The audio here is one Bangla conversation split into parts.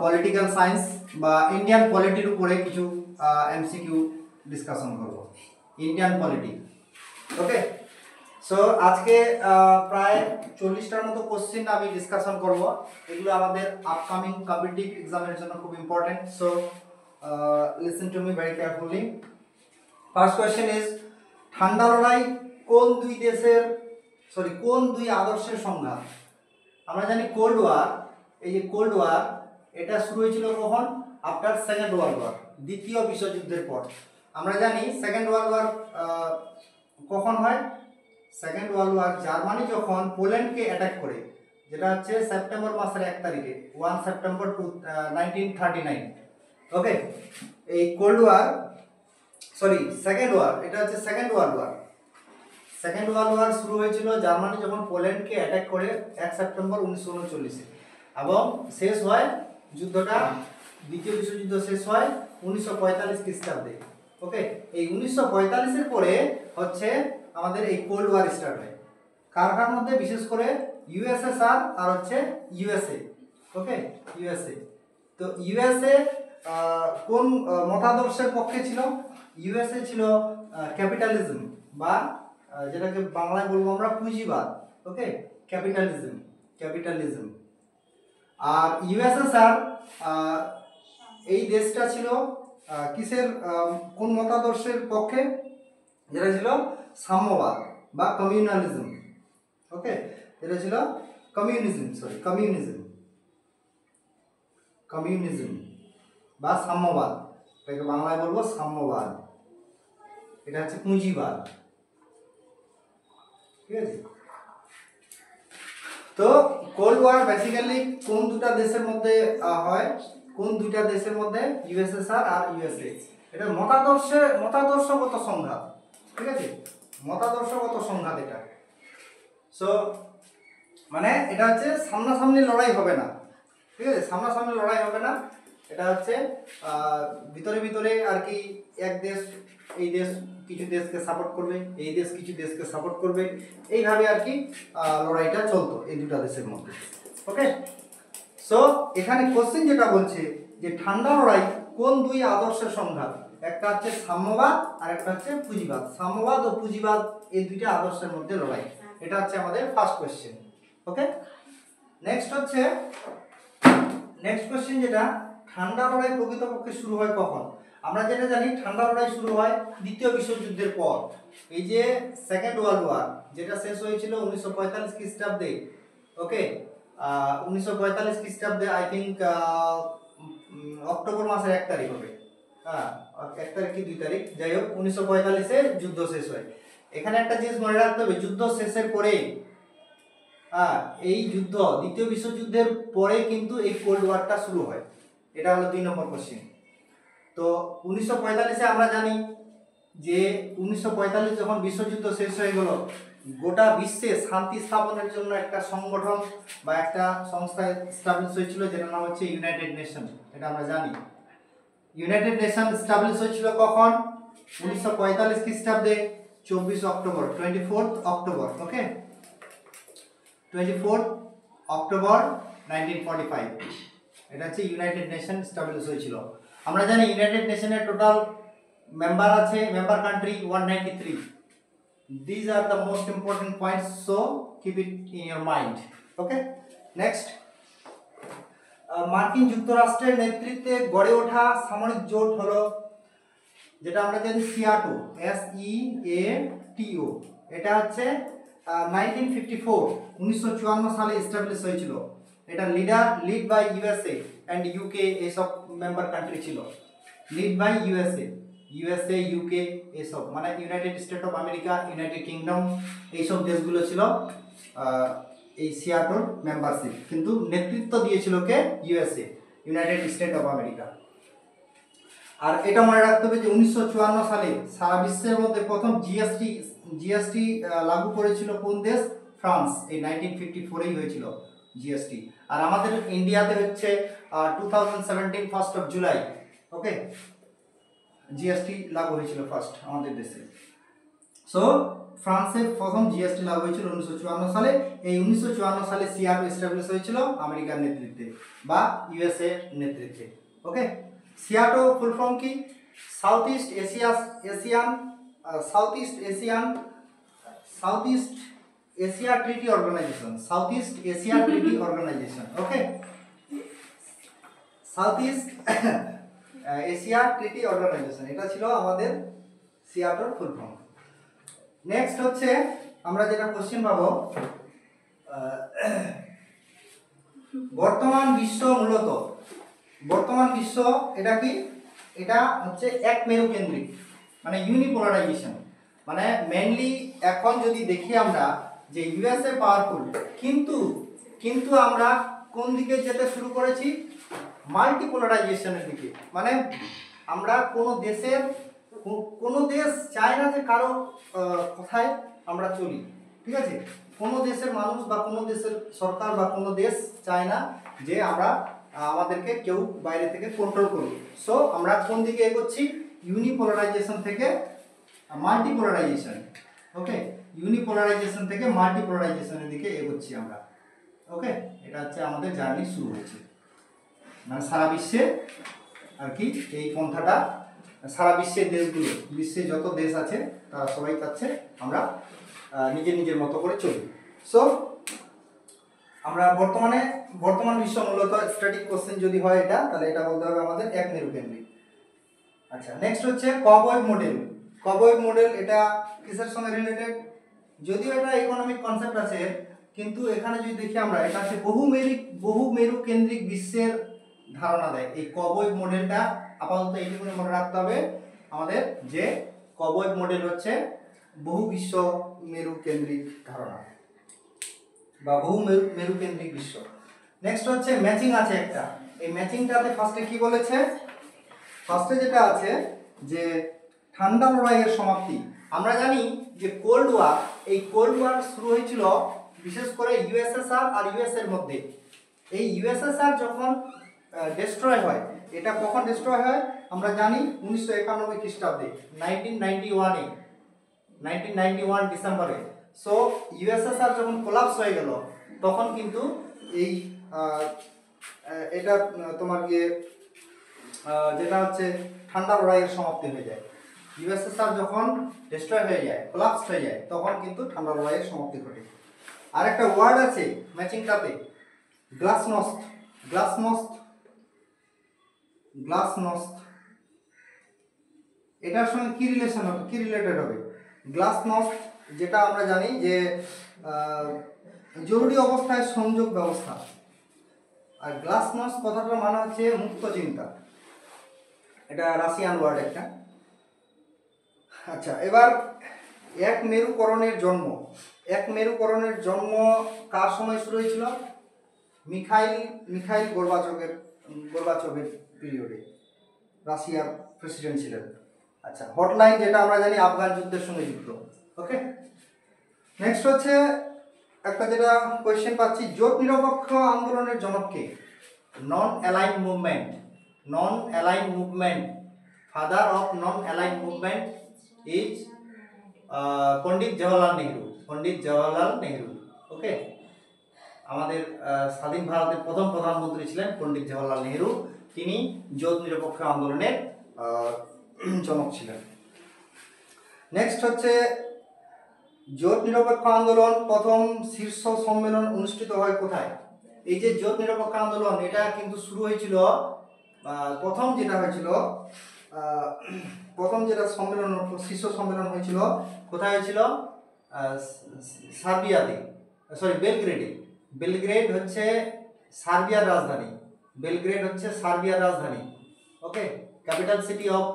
পলিটিক্যাল সায়েন্স বা ইন্ডিয়ান পলিটির উপরে কিছু এমসিকিউ ডিসকাশন করব, ইন্ডিয়ান পলিটি। ওকে, সো আজকে প্রায় 40টার মতো কোশ্চেন আমি ডিসকাশন করব। এগুলো আমাদের আপকামিং কম্পিটিটিভ এক্সামের জন্য খুব important. So listen to me very carefully. First question is, ঠান্ডা লড়াই কোন দুই আদর্শের সংজ্ঞা? আমরা জানি কোল্ড ওয়ার, এই যে কোল্ড ওয়ার এটা শুরু হয়েছিল কখন? আফটার সেকেন্ড ওয়ার্ল্ড ওয়ার, দ্বিতীয় বিশ্বযুদ্ধের পর। আমরা জানি সেকেন্ড ওয়ার্ল্ড ওয়ার কখন হয়? সেকেন্ড ওয়ার্ল্ড ওয়ার জার্মানি যখন পোল্যান্ডকে অ্যাটাক করে, যেটা হচ্ছে সেপ্টেম্বর মাসের 1 তারিখে, 1 সেপ্টেম্বর 1939। ওকে, এই কোল্ড ওয়ার সেকেন্ড ওয়ার, এটা হচ্ছে second world war. Second world war শুরু হয়েছিল জার্মানি যখন পোল্যান্ডকে অ্যাটাক করে 1 সেপ্টেম্বর 1939-এ, এবং শেষ হয় যুদ্ধটা, দ্বিতীয় বিশ্বযুদ্ধ শেষ হয় 1945 খ্রিস্টাব্দে। ওকে, এই 1945-এর পরে হচ্ছে আমাদের এই কোল্ড ওয়ার স্টার্ট হয়। কার মধ্যে? বিশেষ করে ইউএসএসআর আর হচ্ছে ইউএসএ। ওকে, ইউএসএ। তো ইউএসএ কোন মতাদর্শের পক্ষে ছিল? ইউএসএ ছিল ক্যাপিটালিজম, বা যেটাকে বাংলায় বলবো আমরা পুঁজিবাদ। ওকে, ক্যাপিটালিজম। আর ইউএসএসআর এই দেশটা ছিল কিসের, কোন মতাদর্শের পক্ষে? যেটা ছিল সাম্যবাদ বা কমিউনালিজম। ওকে, এটা ছিল কমিউনিজম বা সাম্যবাদ। এটাকে বাংলায় বলবো সাম্যবাদ। এটা হচ্ছে পুঁজিবাদ। ঠিক আছে? তো কোল্ড ওয়ার বেসিক্যালি কোন দুটা দেশের মধ্যে হয়? কোন দুইটা দেশের মধ্যে? ইউএসএসআর আর ইউএসএ। এটা মতাদর্শগত সংঘাত। ঠিক আছে, মতাদর্শগত সংঘাত এটা। সো মানে এটা হচ্ছে সামনাসামনি লড়াই হবে না। ঠিক আছে, সামনাসামনি লড়াই হবে না। এটা হচ্ছে ভিতরে ভিতরে আর কি, এক দেশ, এই দেশ কিছু দেশকে সাপোর্ট করবে, এই দেশ কিছু দেশকে সাপোর্ট করবে, এইভাবে আর কি লড়াইটা চলতো এই দুটা দেশের মধ্যে। ওকে, সো এখানে কোশ্চেন যেটা বলছে যে ঠান্ডা লড়াই কোন দুই আদর্শের সংঘাত? একটা হচ্ছে সাম্যবাদ আর একটা হচ্ছে পুঁজিবাদ। সাম্যবাদ ও পুঁজিবাদ এই দুইটা আদর্শের মধ্যে লড়াই। এটা হচ্ছে আমাদের ফার্স্ট কোশ্চেন। ওকে, নেক্সট কোশ্চেন যেটা, ঠান্ডা লড়াই প্রকৃতপক্ষে শুরু হয় কখন? আমরা যেটা জানি ঠান্ডা লড়াই শুরু হয় দ্বিতীয় বিশ্বযুদ্ধের পর। এই যে সেকেন্ড ওয়ার্ল্ড ওয়ার যেটা শেষ হয়েছিল 1945 খ্রিস্টাব্দে। ওকে, 1945 খ্রিস্টাব্দে আই থিঙ্ক অক্টোবর মাসের 1 তারিখ হবে। হ্যাঁ, 1 তারিখ কি 2 তারিখ, যাই হোক 1945-এ যুদ্ধ শেষ হয়। এখানে একটা জিনিস মনে রাখতে হবে, যুদ্ধ শেষের পরে, এই যুদ্ধ দ্বিতীয় বিশ্বযুদ্ধের পরে কিন্তু এই কোল্ড ওয়ারটা শুরু হয়। এটা হলো 2 নম্বর কোশ্চেন। তো 1945-এ আমরা জানি যে 1945 যখন বিশ্বযুদ্ধ শেষ হয়ে গেল, গোটা বিশ্বে শান্তি স্থাপনের জন্য একটা সংগঠন বা একটা সংস্থা এস্টাবলিশ হয়েছিল, যেটার নাম হচ্ছে ইউনাইটেড নেশন। এটা আমরা জানি। ইউনাইটেড নেশন এস্টাবলিশ হয়েছিল কখন? 1945 খ্রিস্টাব্দে 24 অক্টোবর, 24th অক্টোবর। ওকে, 24th অক্টোবর 1945 এটা হচ্ছে ইউনাইটেড নেশন এস্টাবলিশ হয়েছিল। আমরা জানি ইউনাইটেড নেশনের টোটাল মেম্বার আছে, member country 193। These are the most important points, so keep it in your mind. Okay, next, মার্কিন যুক্তরাষ্ট্রের নেতৃত্বে গড়ে ওঠা সামরিক জোট হলো, যেটা আমরা জানি সিয়াটো, SEATO। এটা হচ্ছে 1954 সালে এস্টাবলিশ হয়েছিল। এটা lead by USA and UK, এইসব মেম্বার কান্ট্রি ছিল। লিড বাই ইউএসএ, ইউকে, এইসব মানে united state of America, united kingdom, এইসব দেশগুলো ছিল এই সিয়াটোর মেম্বারশিপ। কিন্তু নেতৃত্ব দিয়েছিল কে? USA, united state of America. আর এটা মনে রাখতে হবে যে 1954 সালে সারা বিশ্বের মধ্যে প্রথম জিএসটি লাগু করেছিল কোন দেশ? ফ্রান্স। এই 1954-এই হয়েছিল জিএসটি। আর আমাদের ইন্ডিয়াতে হচ্ছে 2017 1st of July। Okay, GST লাগু হয়েছিল ফার্স্ট আমাদের দেশে। সো ফ্রান্সে প্রথম জিএসটি লাগু হয়েছিল 1954 সালে। এই 1954 সালে সিআরও এস্টাবলিশ হয়েছিল আমেরিকার নেতৃত্বে বা ইউএসএ নেতৃত্বে। ওকে, সিআরও ফুল ফর্ম কি? South east Asia treaty organization. South east Asia treaty organization. ওকে, south east Asia treaty organization, এটা ছিল আমাদের সিআরওর ফুল ফর্ম। নেক্সট হচ্ছে আমরা যেটা কোশ্চেন পাবো, বর্তমান বিশ্ব মূলত, বর্তমান বিশ্ব এটা কি? এটা হচ্ছে এক মেরু কেন্দ্রিক, মানে ইউনিপোলারাইজেশন। মানে মেইনলি এখন যদি দেখি আমরা যে ইউএসএ পাওয়ারফুল, কিন্তু আমরা কোন দিকে যেতে শুরু করেছি? মাল্টিপোলারাইজেশনের দিকে। মানে আমরা কোনো দেশ চায় না যে কারো কথায় আমরা চলি, ঠিক আছে? কোনো দেশের মানুষ বা কোনো দেশের সরকার বা কোনো দেশ চায় না যে আমরা আমাদেরকে কেউ বাইরে থেকে কন্ট্রোল করুক। সো আমরা কোন দিকে এগোচ্ছি? ইউনিপোলারাইজেশন থেকে মাল্টিপোলারাইজেশন। ওকে, ইউনিপোলারাইজেশন থেকে মাল্টিপোলারাইজেশনের দিকে এগোচ্ছি আমরা। ওকে, এটা হচ্ছে আমাদের জার্নি শুরু হয়েছে। মানে সারা বিশ্বে আর কি এই পন্থাটা, সারা বিশ্বের দেশগুলো, বিশ্বে যত দেশ আছে তারা সবাই চাচ্ছে আমরা নিজের মতো করে চলি। সো আমরা বর্তমান বিশ্ব মূলত স্ট্যাটিক কোশ্চেন যদি হয় এটা, তাহলে এটা বলতে হবে আমাদের এক মেরু কেন্দ্রিক। আচ্ছা, নেক্সট হচ্ছে কবওয়েভ মডেল। কবওয়েভ মডেল এটা কিসের সঙ্গে রিলেটেড? যদিও এটা ইকোনমিক কনসেপ্ট আছে, কিন্তু এখানে যদি দেখি আমরা, এটা হচ্ছে বহু মেরু কেন্দ্রিক বিশ্বের ধারণা দেয়। এই কবওয়েভ মডেলটা আপাতত এইটুকু মনে রাখতে হবে আমাদের, যে কবওয়েভ মডেল হচ্ছে বহু বিশ্ব মেরু কেন্দ্রিক ধারণা বা বহু মেরু কেন্দ্রিক বিশ্ব। নেক্সট হচ্ছে ম্যাচিং আছে একটা। এই ম্যাচিংটাতে ফার্স্টে কি বলেছে? ফার্স্টে যেটা আছে যে ঠান্ডা লড়াইয়ের সমাপ্তি। আমরা জানি যে কোল্ড ওয়ার, এই কোল্ড ওয়ার শুরু হয়েছিল বিশেষ করে ইউএসএসআর আর ইউএস এর মধ্যে। এই ইউএসএসআর যখন ডিস্ট্রয় হয়, এটা কখন ডিস্ট্রয় হয় আমরা জানি 1991 খ্রিস্টাব্দে, 1991 ডিসেম্বরে। সো ইউএসএসআর যখন কোলাপস হয়ে গেল, তখন কিন্তু এই এটা তোমার যেটা হচ্ছে ঠান্ডা লড়াইয়ের সমাপ্তি হয়ে যায়। ইউএসএসআর যখন ডিস্ট্রয় হয়ে যায়, কোলাপস হয়ে যায়, তখন কিন্তু ঠান্ডা লড়াইয়ের সমাপ্তি ঘটে। আর একটা ওয়ার্ড আছে ম্যাচিংটাতে, গ্লাসনস্ট। এটার সঙ্গে কি রিলেটেড হবে? গ্লাসনস্ট যেটা আমরা জানি যে জরুরি অবস্থায় সংযোগ ব্যবস্থা, আর গ্লাসনস্ট কথাটার মানে হচ্ছে মুক্ত চিন্তা। এটা রাশিয়ান ওয়ার্ড একটা। আচ্ছা, এবার এক মেরুকরণের জন্ম কার সময় শুরু হয়েছিল? মিখাইল গোরবাচভের পিরিয়ডে, রাশিয়ার প্রেসিডেন্ট ছিলেন। আচ্ছা, হটলাইন যেটা আমরা জানি আফগান যুদ্ধের সঙ্গে যুক্ত। ওকে, নেক্সট হচ্ছে একটা যেটা কোয়েশ্চেন পাচ্ছি, জোট নিরপেক্ষ আন্দোলনের জনক কে? Non align movement, father of non align movement is Pandit Jawaharlal Nehru. Okay, আমাদের স্বাধীন ভারতের প্রথম প্রধানমন্ত্রী ছিলেন পণ্ডিত জওয়াহরলাল নেহরু। তিনি জোট নিরপেক্ষ আন্দোলনের জনক ছিলেন। নেক্সট হচ্ছে জোট নিরপেক্ষ আন্দোলন প্রথম শীর্ষ সম্মেলন অনুষ্ঠিত হয় কোথায়? এই যে জোট নিরপেক্ষ আন্দোলন, এটা কিন্তু শুরু হয়েছিল, প্রথম যেটা সম্মেলন, শীর্ষ সম্মেলন হয়েছিল কোথায় হয়েছিল? বেলগ্রেড হচ্ছে সার্বিয়ার রাজধানী। Okay, capital city of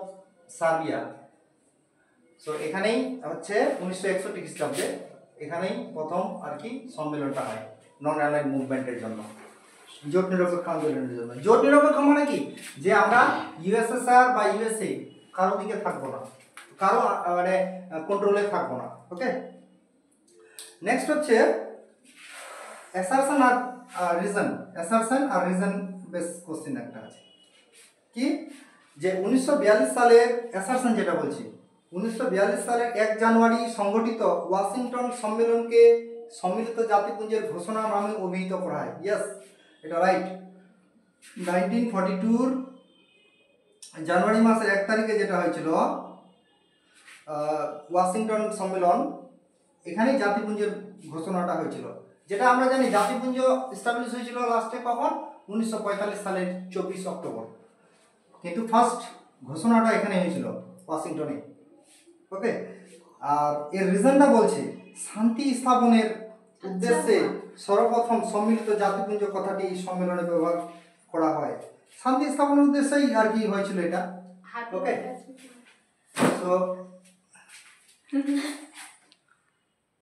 Serbia. So এখানেই হচ্ছে 1961 খ্রিস্টাব্দে এখানেই প্রথম আর কি সম্মেলনটা হয় নন অ্যালাইন মুভমেন্টের জন্য, জোট নিরপেক্ষ আন্দোলনের জন্য। জোট নিরপেক্ষ মানে কি? যে আমরা ইউএসএসআর বা ইউএসএ কারো দিকে থাকবো না, কারো মানে কন্ট্রোলে থাকবো না। ওকে, নেক্সট হচ্ছে অ্যাসারশন আর রিজন বেস কোশ্চেন একটা আছে কি, যে 1942 সালের অ্যাসারশন যেটা বলছি, 1942 সালের 1 জানুয়ারি সংগঠিত ওয়াশিংটন সম্মেলনকে সম্মিলিত জাতিপুঞ্জের ঘোষণা নামে অভিহিত করা হয়। ইয়েস, এটা রাইট। 1942 জানুয়ারি মাসের 1 তারিখে যেটা হয়েছিল ওয়াশিংটন সম্মেলন, এখানেই জাতিপুঞ্জের ঘোষণাটা হয়েছিল। যেটা আমরা জানি জাতিপুঞ্জ এস্টাবলিশ হয়েছিল লাস্টে কখন, 1945 সালের 24 অক্টোবর, কিন্তু ফার্স্ট ঘোষণাটা এখানে হয়েছিল ওয়াশিংটনে। ওকে, আর এর রিজনটা বলছে শান্তি স্থাপনের উদ্দেশ্যে সর্বপ্রথম সম্মিলিত জাতিপুঞ্জ কথাটি এই সম্মেলনে ব্যবহার করা হয়। শান্তি স্থাপনের উদ্দেশ্যেই আর কি হয়েছিল এটা। ওকে, তো